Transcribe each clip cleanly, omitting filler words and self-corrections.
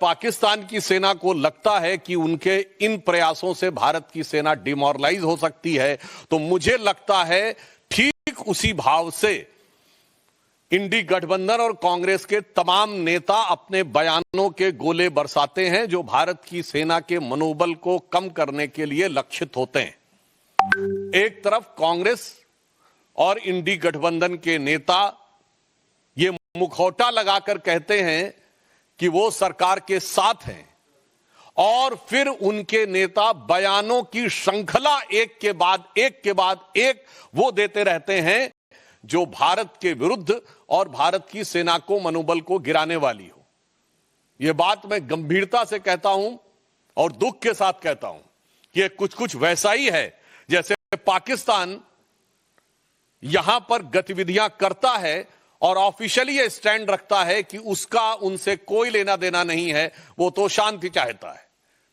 पाकिस्तान की सेना को लगता है कि उनके इन प्रयासों से भारत की सेना डिमोरलाइज हो सकती है, तो मुझे लगता है ठीक उसी भाव से इंडी गठबंधन और कांग्रेस के तमाम नेता अपने बयानों के गोले बरसाते हैं जो भारत की सेना के मनोबल को कम करने के लिए लक्षित होते हैं। एक तरफ कांग्रेस और इंडी गठबंधन के नेता ये मुखौटा लगाकर कहते हैं कि वो सरकार के साथ हैं, और फिर उनके नेता बयानों की श्रृंखला एक के बाद एक वो देते रहते हैं जो भारत के विरुद्ध और भारत की सेना को मनोबल को गिराने वाली हो। यह बात मैं गंभीरता से कहता हूं और दुख के साथ कहता हूं कि कुछ वैसा ही है जैसे पाकिस्तान यहां पर गतिविधियां करता है और ऑफिशियली यह स्टैंड रखता है कि उसका उनसे कोई लेना देना नहीं है, वो तो शांति चाहता है।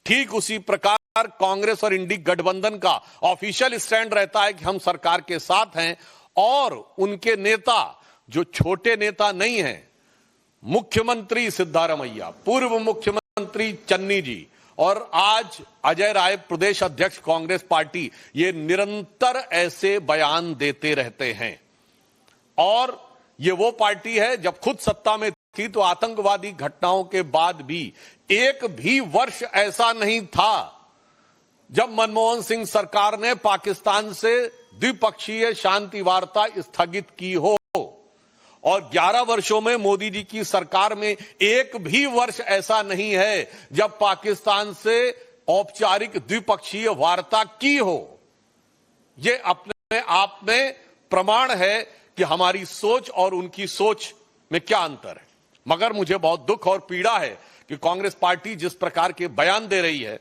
ठीक उसी प्रकार कांग्रेस और इंडी गठबंधन का ऑफिशियल स्टैंड रहता है कि हम सरकार के साथ हैं, और उनके नेता जो छोटे नेता नहीं हैं, मुख्यमंत्री सिद्धारमैया, पूर्व मुख्यमंत्री चन्नी जी और आज अजय राय प्रदेश अध्यक्ष कांग्रेस पार्टी, ये निरंतर ऐसे बयान देते रहते हैं। और ये वो पार्टी है जब खुद सत्ता में थी तो आतंकवादी घटनाओं के बाद भी एक भी वर्ष ऐसा नहीं था जब मनमोहन सिंह सरकार ने पाकिस्तान से द्विपक्षीय शांति वार्ता स्थगित की हो, और 11 वर्षों में मोदी जी की सरकार में एक भी वर्ष ऐसा नहीं है जब पाकिस्तान से औपचारिक द्विपक्षीय वार्ता की हो। यह अपने आप में प्रमाण है कि हमारी सोच और उनकी सोच में क्या अंतर है। मगर मुझे बहुत दुख और पीड़ा है कि कांग्रेस पार्टी जिस प्रकार के बयान दे रही है,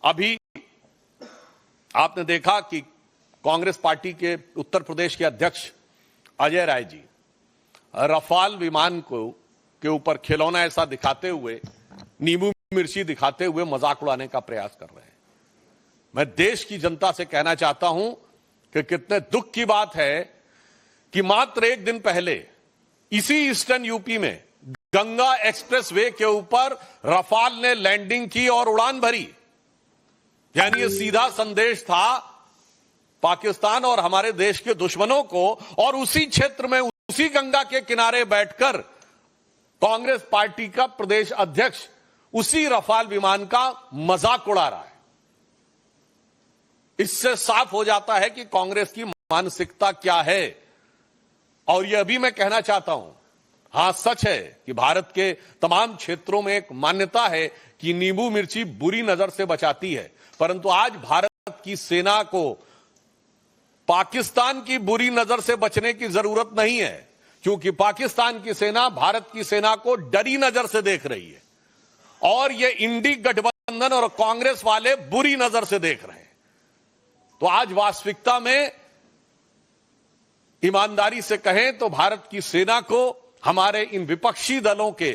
अभी आपने देखा कि कांग्रेस पार्टी के उत्तर प्रदेश के अध्यक्ष अजय राय जी रफाल विमान के ऊपर खिलौना ऐसा दिखाते हुए, नींबू मिर्ची दिखाते हुए मजाक उड़ाने का प्रयास कर रहे हैं। मैं देश की जनता से कहना चाहता हूं कि कितने दुख की बात है कि मात्र एक दिन पहले इसी ईस्टर्न यूपी में गंगा एक्सप्रेस वे के ऊपर रफाल ने लैंडिंग की और उड़ान भरी। यानी ये सीधा संदेश था पाकिस्तान और हमारे देश के दुश्मनों को, और उसी क्षेत्र में उसी गंगा के किनारे बैठकर कांग्रेस पार्टी का प्रदेश अध्यक्ष उसी रफाल विमान का मजाक उड़ा रहा है। इससे साफ हो जाता है कि कांग्रेस की मानसिकता क्या है। और यह भी मैं कहना चाहता हूं, हां सच है कि भारत के तमाम क्षेत्रों में एक मान्यता है कि नींबू मिर्ची बुरी नजर से बचाती है, परंतु आज भारत की सेना को पाकिस्तान की बुरी नजर से बचने की जरूरत नहीं है, क्योंकि पाकिस्तान की सेना भारत की सेना को डरी नजर से देख रही है, और ये इंडी गठबंधन और कांग्रेस वाले बुरी नजर से देख रहे हैं। तो आज वास्तविकता में ईमानदारी से कहें तो भारत की सेना को हमारे इन विपक्षी दलों के,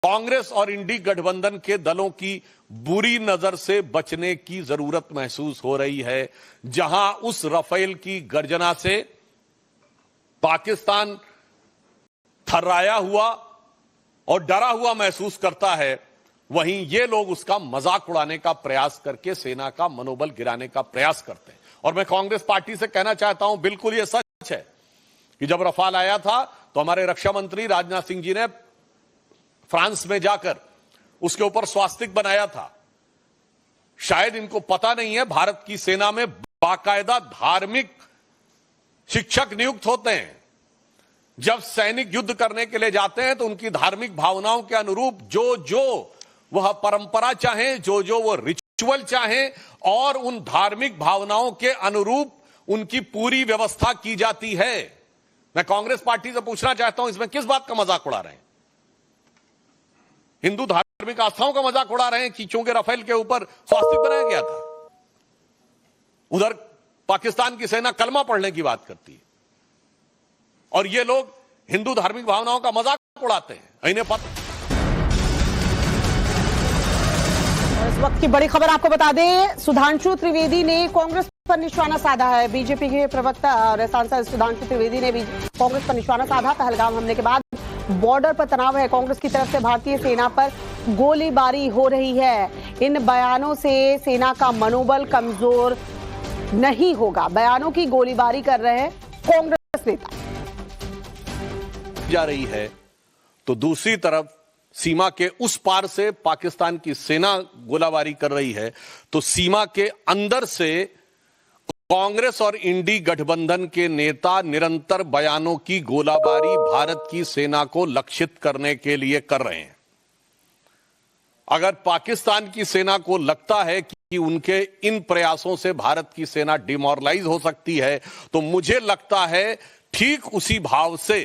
कांग्रेस और इंडी गठबंधन के दलों की बुरी नजर से बचने की जरूरत महसूस हो रही है। जहां उस रफेल की गर्जना से पाकिस्तान थर्राया हुआ और डरा हुआ महसूस करता है, वहीं ये लोग उसका मजाक उड़ाने का प्रयास करके सेना का मनोबल गिराने का प्रयास करते हैं। और मैं कांग्रेस पार्टी से कहना चाहता हूं, बिल्कुल ये सच है कि जब रफाल आया था तो हमारे रक्षा मंत्री राजनाथ सिंह जी ने फ्रांस में जाकर उसके ऊपर स्वास्तिक बनाया था। शायद इनको पता नहीं है, भारत की सेना में बाकायदा धार्मिक शिक्षक नियुक्त होते हैं। जब सैनिक युद्ध करने के लिए जाते हैं तो उनकी धार्मिक भावनाओं के अनुरूप जो वह परंपरा चाहे, जो वो रिचुअल चाहे, और उन धार्मिक भावनाओं के अनुरूप उनकी पूरी व्यवस्था की जाती है। मैं कांग्रेस पार्टी से पूछना चाहता हूं, इसमें किस बात का मजाक उड़ा रहे हैं? हिंदू धार्मिक आस्थाओं का मजाक उड़ा रहे हैं कि चूंकि राफेल के ऊपर स्वास्तिक बनाया गया था। उधर पाकिस्तान की सेना कलमा पढ़ने की बात करती है, और ये लोग हिंदू धार्मिक भावनाओं का मजाक उड़ाते हैं। इन्हें पता। इस वक्त की बड़ी खबर आपको बता दें, सुधांशु त्रिवेदी ने कांग्रेस पर निशाना साधा है। बीजेपी के प्रवक्ता और सांसद सुधांशु त्रिवेदी ने भी कांग्रेस पर निशाना साधा। पहलगाम हमले के बाद बॉर्डर पर तनाव है, कांग्रेस की तरफ से भारतीय सेना पर गोलीबारी हो रही है। इन बयानों से सेना का मनोबल कमजोर नहीं होगा। बयानों की गोलीबारी कर रहे हैं कांग्रेस नेता। जा रही है तो दूसरी तरफ सीमा के उस पार से पाकिस्तान की सेना गोलाबारी कर रही है, तो सीमा के अंदर से कांग्रेस और इंडी गठबंधन के नेता निरंतर बयानों की गोलाबारी भारत की सेना को लक्षित करने के लिए कर रहे हैं। अगर पाकिस्तान की सेना को लगता है कि उनके इन प्रयासों से भारत की सेना डिमोरलाइज हो सकती है, तो मुझे लगता है ठीक उसी भाव से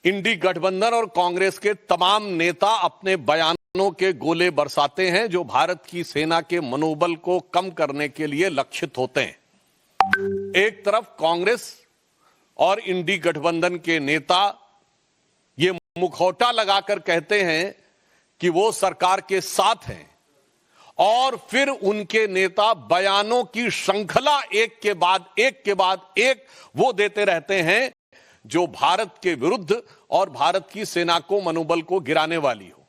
इंडी गठबंधन और कांग्रेस के तमाम नेता अपने बयानों के गोले बरसाते हैं, जो भारत की सेना के मनोबल को कम करने के लिए लक्षित होते हैं। एक तरफ कांग्रेस और इंडी गठबंधन के नेता ये मुखौटा लगाकर कहते हैं कि वो सरकार के साथ हैं, और फिर उनके नेता बयानों की श्रृंखला एक के बाद एक वो देते रहते हैं जो भारत के विरुद्ध और भारत की सेना को मनोबल को गिराने वाली हो।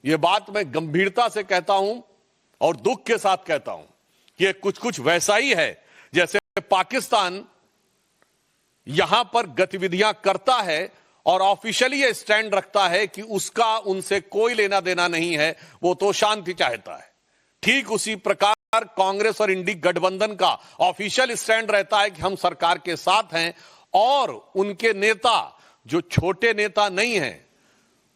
यह बात मैं गंभीरता से कहता हूं और दुख के साथ कहता हूं कि यह कुछ वैसा ही है जैसे पाकिस्तान यहां पर गतिविधियां करता है और ऑफिशियली यह स्टैंड रखता है कि उसका उनसे कोई लेना देना नहीं है, वो तो शांति चाहता है। ठीक उसी प्रकार कांग्रेस और इंडी गठबंधन का ऑफिशियल स्टैंड रहता है कि हम सरकार के साथ हैं, और उनके नेता जो छोटे नेता नहीं हैं,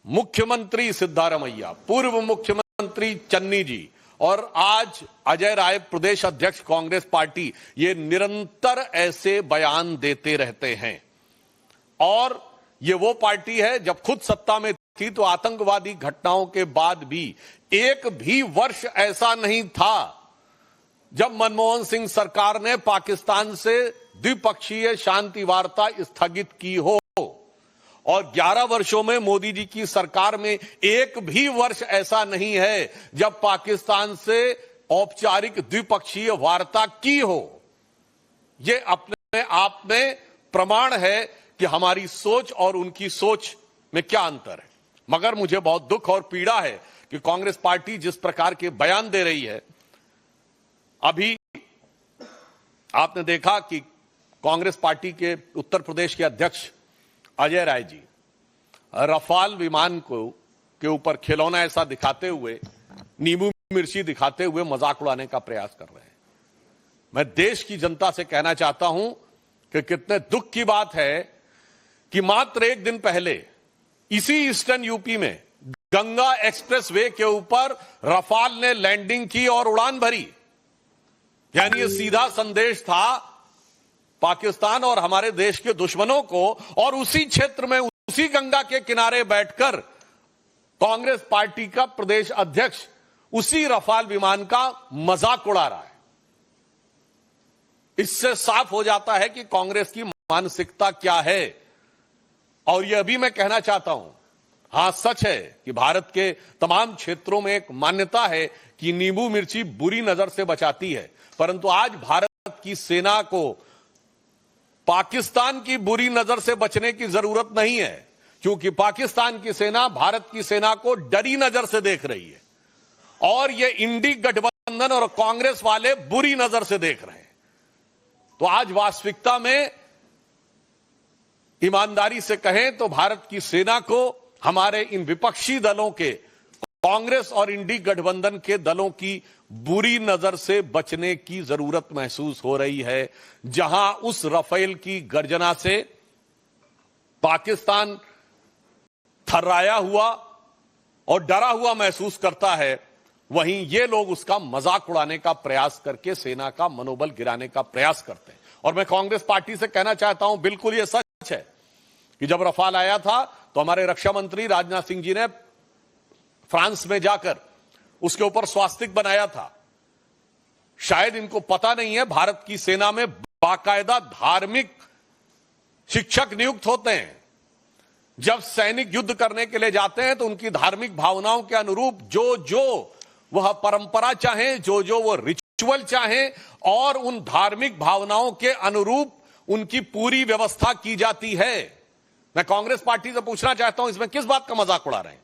मुख्यमंत्री सिद्धारमैया, पूर्व मुख्यमंत्री चन्नी जी और आज अजय राय प्रदेश अध्यक्ष कांग्रेस पार्टी, ये निरंतर ऐसे बयान देते रहते हैं। और ये वो पार्टी है जब खुद सत्ता में थी तो आतंकवादी घटनाओं के बाद भी एक भी वर्ष ऐसा नहीं था जब मनमोहन सिंह सरकार ने पाकिस्तान से द्विपक्षीय शांति वार्ता स्थगित की हो, और 11 वर्षों में मोदी जी की सरकार में एक भी वर्ष ऐसा नहीं है जब पाकिस्तान से औपचारिक द्विपक्षीय वार्ता की हो। यह अपने आप में प्रमाण है कि हमारी सोच और उनकी सोच में क्या अंतर है। मगर मुझे बहुत दुख और पीड़ा है कि कांग्रेस पार्टी जिस प्रकार के बयान दे रही है। अभी आपने देखा कि कांग्रेस पार्टी के उत्तर प्रदेश के अध्यक्ष अजय राय जी रफाल विमान के ऊपर खिलौना ऐसा दिखाते हुए, नींबू मिर्ची दिखाते हुए मजाक उड़ाने का प्रयास कर रहे हैं। मैं देश की जनता से कहना चाहता हूं कि कितने दुख की बात है कि मात्र एक दिन पहले इसी ईस्टर्न यूपी में गंगा एक्सप्रेस वे के ऊपर रफाल ने लैंडिंग की और उड़ान भरी। यानी ये सीधा संदेश था पाकिस्तान और हमारे देश के दुश्मनों को, और उसी क्षेत्र में उसी गंगा के किनारे बैठकर कांग्रेस पार्टी का प्रदेश अध्यक्ष उसी रफाल विमान का मजाक उड़ा रहा है। इससे साफ हो जाता है कि कांग्रेस की मानसिकता क्या है। और यह भी मैं कहना चाहता हूं, हां सच है कि भारत के तमाम क्षेत्रों में एक मान्यता है कि नींबू मिर्ची बुरी नजर से बचाती है, परंतु आज भारत की सेना को पाकिस्तान की बुरी नजर से बचने की जरूरत नहीं है, क्योंकि पाकिस्तान की सेना भारत की सेना को डरी नजर से देख रही है, और ये इंडी गठबंधन और कांग्रेस वाले बुरी नजर से देख रहे हैं। तो आज वास्तविकता में ईमानदारी से कहें तो भारत की सेना को हमारे इन विपक्षी दलों के, कांग्रेस और इंडी गठबंधन के दलों की बुरी नजर से बचने की जरूरत महसूस हो रही है। जहां उस रफेल की गर्जना से पाकिस्तान थर्राया हुआ और डरा हुआ महसूस करता है, वहीं ये लोग उसका मजाक उड़ाने का प्रयास करके सेना का मनोबल गिराने का प्रयास करते हैं। और मैं कांग्रेस पार्टी से कहना चाहता हूं, बिल्कुल यह सच है कि जब रफाल आया था तो हमारे रक्षा मंत्री राजनाथ सिंह जी ने फ्रांस में जाकर उसके ऊपर स्वास्तिक बनाया था। शायद इनको पता नहीं है, भारत की सेना में बाकायदा धार्मिक शिक्षक नियुक्त होते हैं। जब सैनिक युद्ध करने के लिए जाते हैं तो उनकी धार्मिक भावनाओं के अनुरूप जो वह परंपरा चाहे, जो वो रिचुअल चाहे, और उन धार्मिक भावनाओं के अनुरूप उनकी पूरी व्यवस्था की जाती है। मैं कांग्रेस पार्टी से पूछना चाहता हूं, इसमें किस बात का मजाक उड़ा रहे हैं?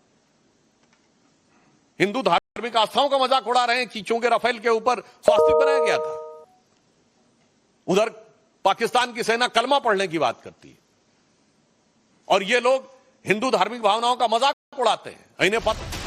हिंदू धार्मिक आस्थाओं का मजाक उड़ा रहे हैं कि चूंकि राफेल के ऊपर स्वास्तिक बनाया गया था। उधर पाकिस्तान की सेना कलमा पढ़ने की बात करती है और ये लोग हिंदू धार्मिक भावनाओं का मजाक उड़ाते हैं। इन्हें पता